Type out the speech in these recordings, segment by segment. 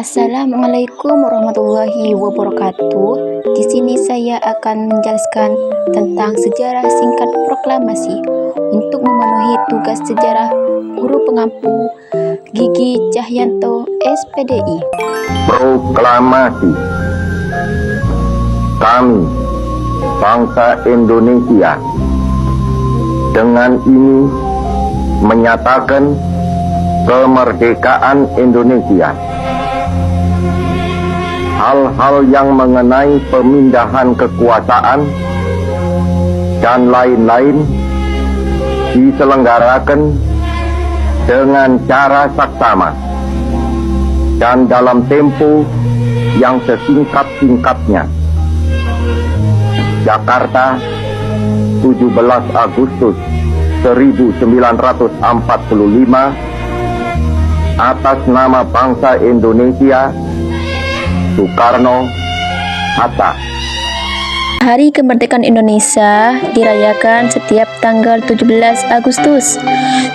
Assalamualaikum warahmatullahi wabarakatuh. Di sini saya akan menjelaskan tentang sejarah singkat proklamasi untuk memenuhi tugas sejarah guru pengampu Gigi Cahyanto SPDI. Proklamasi. Kami, bangsa Indonesia, dengan ini menyatakan kemerdekaan Indonesia. Hal-hal yang mengenai pemindahan kekuasaan dan lain-lain diselenggarakan dengan cara saksama dan dalam tempo yang sesingkat-singkatnya. Jakarta, 17 Agustus 1945, atas nama bangsa Indonesia, Soekarno Hatta. Hari Kemerdekaan Indonesia dirayakan setiap tanggal 17 Agustus.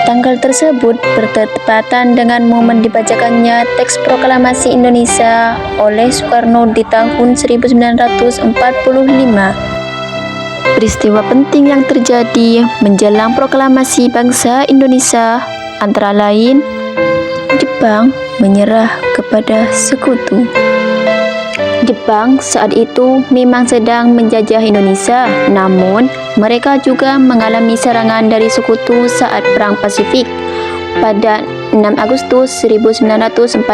Tanggal tersebut bertepatan dengan momen dibacakannya teks proklamasi Indonesia oleh Soekarno di tahun 1945. Peristiwa penting yang terjadi menjelang proklamasi bangsa Indonesia antara lain Jepang menyerah kepada sekutu. Jepang saat itu memang sedang menjajah Indonesia, namun mereka juga mengalami serangan dari sekutu saat Perang Pasifik. Pada 6 Agustus 1945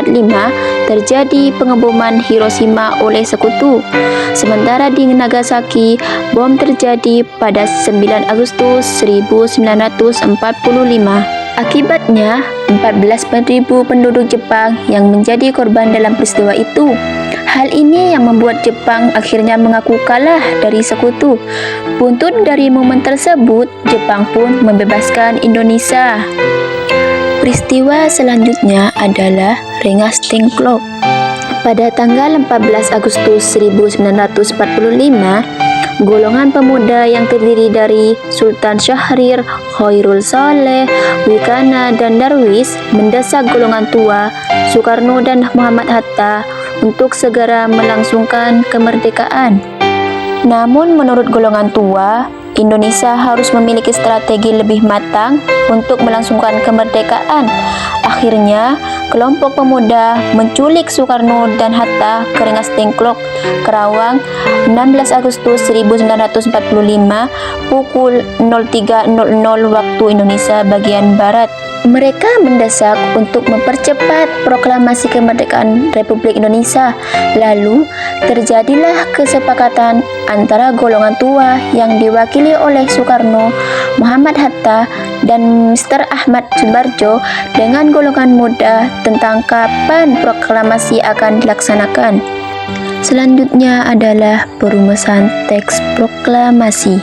terjadi pengeboman Hiroshima oleh sekutu. Sementara di Nagasaki, bom terjadi pada 9 Agustus 1945. Akibatnya, 14.000 penduduk Jepang yang menjadi korban dalam peristiwa itu. Hal ini yang membuat Jepang akhirnya mengaku kalah dari sekutu. Buntut dari momen tersebut, Jepang pun membebaskan Indonesia. Peristiwa selanjutnya adalah Rengas Dengklok. Pada tanggal 14 Agustus 1945, golongan pemuda yang terdiri dari Sultan Syahrir, Khairul Saleh, Wikana, dan Darwis mendesak golongan tua, Soekarno dan Muhammad Hatta untuk segera melangsungkan kemerdekaan. Namun menurut golongan tua, Indonesia harus memiliki strategi lebih matang untuk melangsungkan kemerdekaan. Akhirnya, kelompok pemuda menculik Soekarno dan Hatta ke Rengas Dengklok, Kerawang, 16 Agustus 1945 pukul 03.00 waktu Indonesia bagian Barat. Mereka mendesak untuk mempercepat proklamasi kemerdekaan Republik Indonesia. Lalu, terjadilah kesepakatan antara golongan tua yang diwakili oleh Soekarno, Muhammad Hatta, dan Mr. Ahmad Subarjo dengan golongan muda tentang kapan proklamasi akan dilaksanakan. Selanjutnya adalah perumusan teks proklamasi.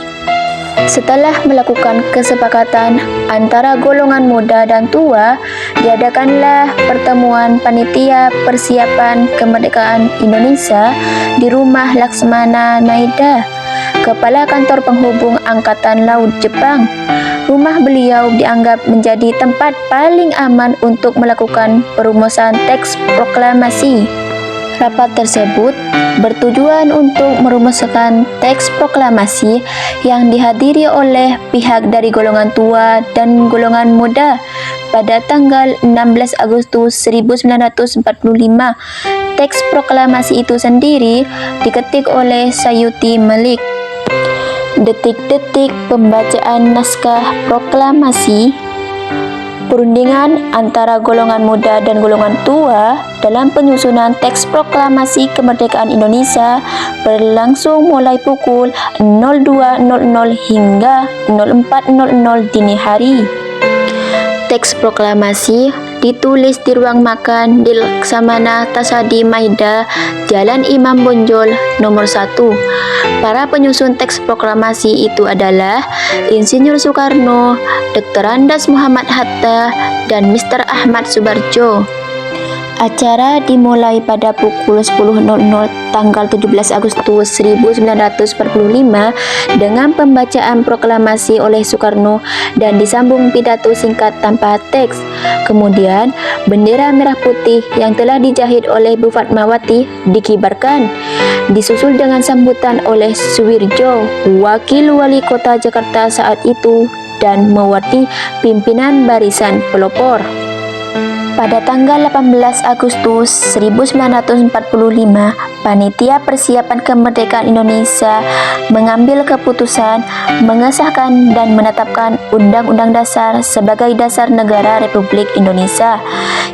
Setelah melakukan kesepakatan antara golongan muda dan tua, diadakanlah pertemuan panitia persiapan kemerdekaan Indonesia di Rumah Laksmana Maeda, Kepala Kantor Penghubung Angkatan Laut Jepang. Rumah beliau dianggap menjadi tempat paling aman untuk melakukan perumusan teks proklamasi. Rapat tersebut bertujuan untuk merumuskan teks proklamasi yang dihadiri oleh pihak dari golongan tua dan golongan muda. Pada tanggal 16 Agustus 1945, teks proklamasi itu sendiri diketik oleh Sayuti Malik. Detik-detik pembacaan naskah proklamasi. Perundingan antara golongan muda dan golongan tua dalam penyusunan teks proklamasi kemerdekaan Indonesia berlangsung mulai pukul 02.00 hingga 04.00 dini hari. Teks proklamasi ditulis di ruang makan di Laksamana Tasadi Maeda, Jalan Imam Bonjol, nomor 1. Para penyusun teks proklamasi itu adalah Insinyur Soekarno, Dr. Andas Muhammad Hatta, dan Mr. Ahmad Subarjo. Acara dimulai pada pukul 10.00 tanggal 17 Agustus 1945 dengan pembacaan proklamasi oleh Soekarno dan disambung pidato singkat tanpa teks. Kemudian, bendera merah putih yang telah dijahit oleh Bu Fatmawati dikibarkan, disusul dengan sambutan oleh Suwirjo, wakil wali kota Jakarta saat itu, dan mewakili pimpinan barisan pelopor. Pada tanggal 18 Agustus 1945, Panitia Persiapan Kemerdekaan Indonesia mengambil keputusan mengesahkan dan menetapkan Undang-Undang Dasar sebagai dasar negara Republik Indonesia,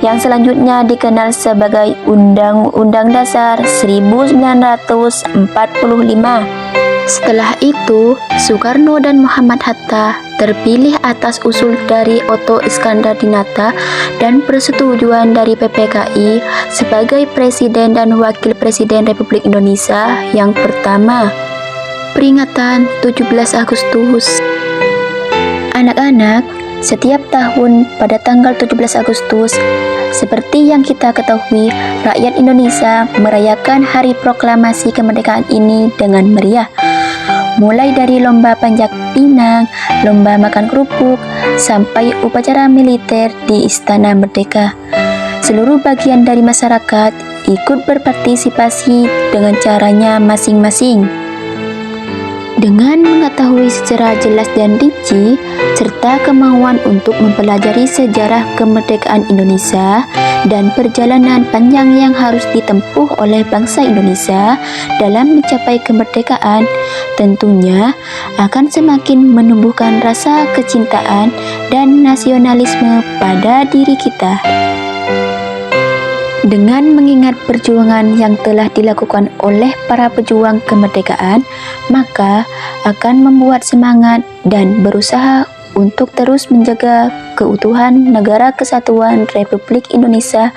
yang selanjutnya dikenal sebagai Undang-Undang Dasar 1945. Setelah itu, Soekarno dan Muhammad Hatta terpilih atas usul dari Otto Iskandar-Dinata dan persetujuan dari PPKI sebagai Presiden dan Wakil Presiden Republik Indonesia yang pertama. Peringatan 17 Agustus. Anak-anak, setiap tahun pada tanggal 17 Agustus, seperti yang kita ketahui, rakyat Indonesia merayakan Hari Proklamasi Kemerdekaan ini dengan meriah. Mulai dari lomba panjat pinang, lomba makan kerupuk, sampai upacara militer di Istana Merdeka. Seluruh bagian dari masyarakat ikut berpartisipasi dengan caranya masing-masing. Dengan mengetahui secara jelas dan rinci, serta kemauan untuk mempelajari sejarah kemerdekaan Indonesia dan perjalanan panjang yang harus ditempuh oleh bangsa Indonesia dalam mencapai kemerdekaan, tentunya akan semakin menumbuhkan rasa kecintaan dan nasionalisme pada diri kita. Dengan mengingat perjuangan yang telah dilakukan oleh para pejuang kemerdekaan, maka akan membuat semangat dan berusaha untuk terus menjaga keutuhan Negara Kesatuan Republik Indonesia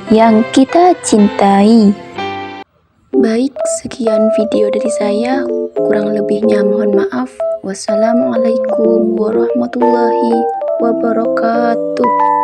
yang kita cintai. Baik, sekian video dari saya. Kurang lebihnya mohon maaf. Wassalamualaikum warahmatullahi wabarakatuh.